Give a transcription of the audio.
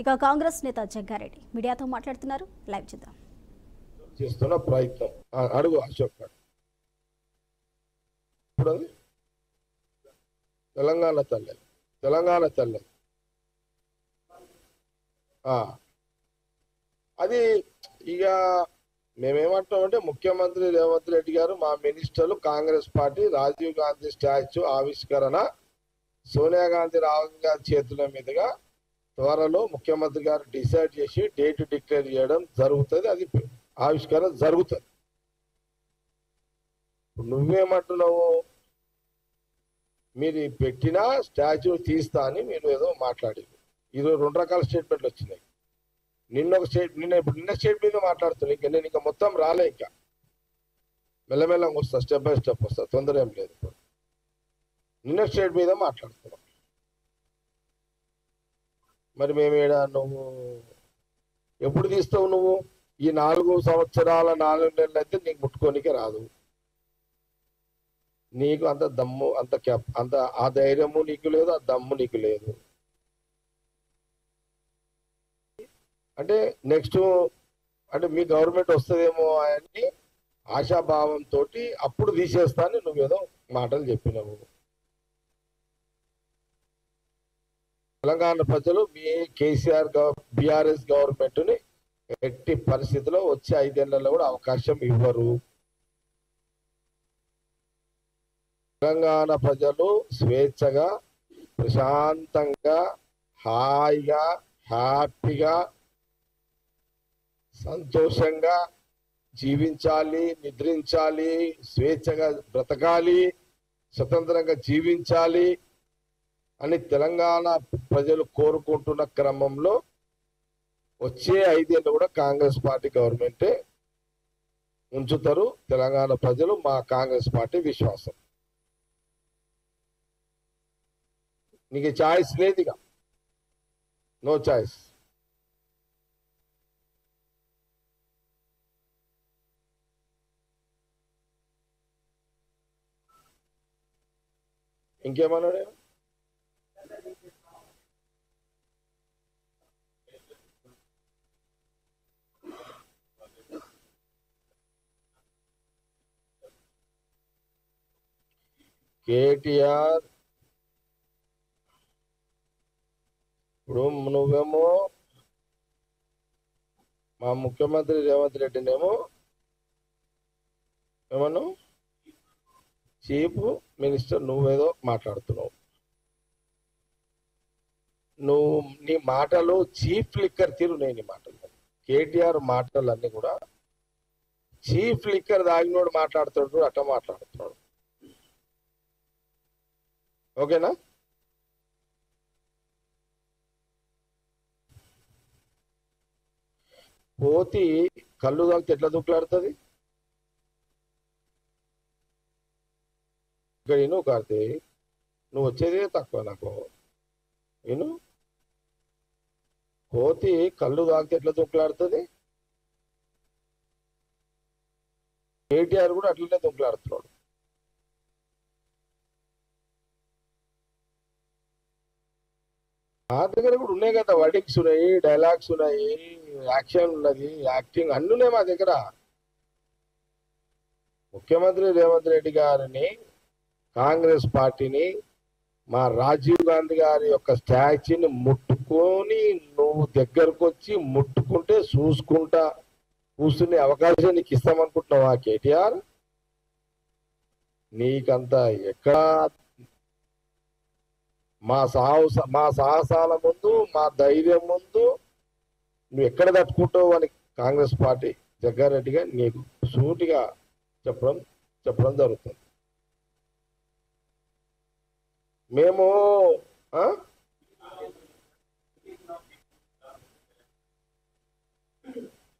ఇక కాంగ్రెస్ నేత జగ్గారెడ్డి మీడియాతో మాట్లాడుతున్నారు. లైవ్ చూద్దాం. చేస్తున్న ప్రయత్నం అడుగు అశోక్ గారు. ఇప్పుడు తెలంగాణ తల్లి అది ఇక మేమేమంటామంటే ముఖ్యమంత్రి రేవంత్ రెడ్డి గారు మా మినిస్టర్లు కాంగ్రెస్ పార్టీ రాజీవ్ గాంధీ స్టాచ్యూ ఆవిష్కరణ సోనియా గాంధీ రాహుల్ గాంధీ చేతుల మీదుగా త్వరలో ముఖ్యమంత్రి గారు డిసైడ్ చేసి డేట్ డిక్లేర్ చేయడం జరుగుతుంది. అది ఆవిష్కరణ జరుగుతుంది. నువ్వేమంటున్నావు? మీరు పెట్టిన స్టాచ్యూ తీస్తా అని మీరు ఏదో మాట్లాడి ఈరోజు 2 రకాల స్టేట్మెంట్లు వచ్చినాయి. నిన్న స్టేట్ మీద మాట్లాడుతున్నాయి. ఇంకా నేను ఇంకా మొత్తం రాలే, ఇంకా మెల్లమెల్లగా వస్తా, స్టెప్ బై స్టెప్ వస్తా, తొందర ఏం లేదు. ఇప్పుడు నిన్న స్టేట్ మీద మాట్లాడుతున్నాం. మరి మేమేడా నువ్వు ఎప్పుడు తీస్తావు? నువ్వు ఈ 4 సంవత్సరాల 4 నెలలు అయితే నీకు ముట్టుకోనికే రాదు. నీకు అంత దమ్ము అంత ఆ ధైర్యము నీకు లేదు, ఆ దమ్ము నీకు లేదు. అంటే నెక్స్ట్ అంటే మీ గవర్నమెంట్ వస్తుందేమో అని ఆశాభావంతో అప్పుడు తీసేస్తాను నువ్వేదో మాటలు చెప్పినావు. తెలంగాణ ప్రజలు మీ కేసీఆర్ బీఆర్ఎస్ గవర్నమెంట్ ని ఎట్టి పరిస్థితిలో వచ్చే 5 ఏళ్లలో కూడా అవకాశం ఇవ్వరు. తెలంగాణ ప్రజలు స్వేచ్ఛగా, ప్రశాంతంగా, హాయిగా, హ్యాపీగా, సంతోషంగా జీవించాలి, నిద్రించాలి, స్వేచ్ఛగా బ్రతకాలి, స్వతంత్రంగా జీవించాలి అని తెలంగాణ ప్రజలు కోరుకుంటున్న క్రమంలో వచ్చే 5 ఏళ్ళు కూడా కాంగ్రెస్ పార్టీ గవర్నమెంటే ఉంచుతారు తెలంగాణ ప్రజలు. మా కాంగ్రెస్ పార్టీ విశ్వాసం. నీకు ఛాయిస్ లేదు, ఇక నో ఛాయిస్. ఇంకేమన్నాడు? కేటీఆర్ ఇప్పుడు నువ్వేమో మా ముఖ్యమంత్రి రేవంత్ రెడ్డినేమో ఏమన్నా చీఫ్ మినిస్టర్ నువ్వేదో మాట్లాడుతున్నావు. నీ మాటలు చీఫ్ లిక్కర్ తీరు. నేను నీ మాటలు కేటీఆర్ మాటలన్నీ కూడా చీఫ్ లిక్కర్ తాగినోడు మాట్లాడుతున్నాడు, అట్లా మాట్లాడుతున్నాడు. ఓకేనా? కోతి కళ్ళు తాగితే ఎట్లా దుఃఖలాడుతుంది? ఇక్కడ విను కార్తీ, నువ్వు వచ్చేదే తక్కువ నాకు. విను, కోతి కళ్ళు తాగితే ఎట్లా దుఃఖలాడుతుంది? కేటీఆర్ కూడా అట్లనే దుఃఖలాడుతున్నాడు. నా దగ్గర కూడా ఉన్నాయి కదా, వర్డింగ్స్ ఉన్నాయి, డైలాగ్స్ ఉన్నాయి, యాక్షన్ ఉన్నది, యాక్టింగ్ అన్ని ఉన్నాయి మా దగ్గర. ముఖ్యమంత్రి రేవంత్ రెడ్డి గారిని, కాంగ్రెస్ పార్టీని, మా రాజీవ్ గాంధీ గారి యొక్క స్టాచ్యూని ముట్టుకొని నువ్వు దగ్గరకు వచ్చి ముట్టుకుంటే చూసుకుంటా కూర్చునే అవకాశం నీకు ఇస్తామనుకుంటున్నావా కేటీఆర్? నీకంత ఎక్కడ మా సాహసాల ముందు, మా ధైర్యం ముందు నువ్వు ఎక్కడ తట్టుకుంటావు అని కాంగ్రెస్ పార్టీ జగ్గారెడ్డిగా నీకు సూటిగా చెప్పడం జరుగుతుంది. మేము